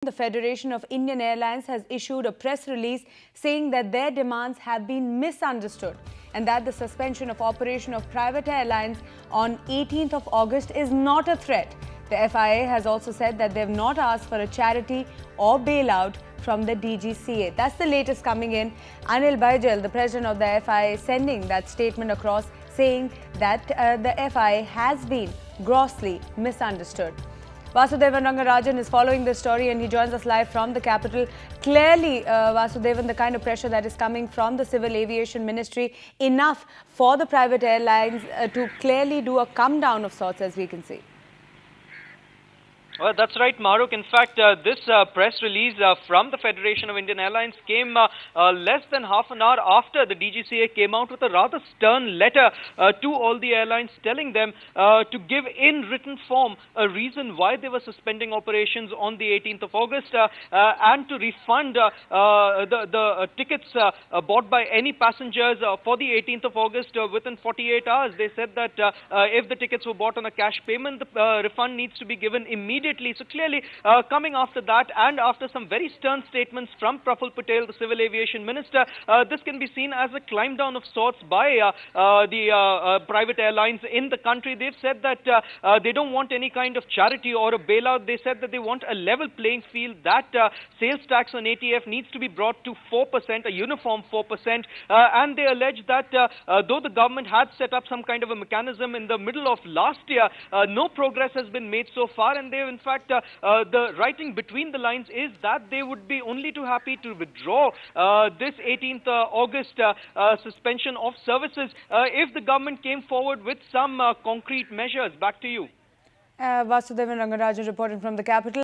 The Federation of Indian Airlines has issued a press release saying that their demands have been misunderstood and that the suspension of operation of private airlines on 18th of August is not a threat. The FIA has also said that they have not asked for a charity or bailout from the DGCA. That's the latest coming in. Anil Baijal, the president of the FIA, sending that statement across saying that the FIA has been grossly misunderstood. Vasudevan Rangarajan is following this story and he joins us live from the capital. Clearly, Vasudevan, the kind of pressure that is coming from the Civil Aviation Ministry, enough for the private airlines to clearly do a come down of sorts, as we can see. Well, that's right, Maruk. In fact, this press release from the Federation of Indian Airlines came less than half an hour after the DGCA came out with a rather stern letter to all the airlines telling them to give in written form a reason why they were suspending operations on the 18th of August and to refund the tickets bought by any passengers for the 18th of August within 48 hours. They said that if the tickets were bought on a cash payment, the refund needs to be given immediately. So clearly, coming after that and after some very stern statements from Praful Patel, the Civil Aviation Minister, this can be seen as a climb down of sorts by the private airlines in the country. They've said that they don't want any kind of charity or a bailout. They said that they want a level playing field, that sales tax on ATF needs to be brought to 4%, a uniform 4%, and they allege that though the government had set up some kind of a mechanism in the middle of last year, no progress has been made so far, and they in fact, the writing between the lines is that they would be only too happy to withdraw this 18th August suspension of services if the government came forward with some concrete measures. Back to you. Vasudevan Rangarajan reporting from the capital.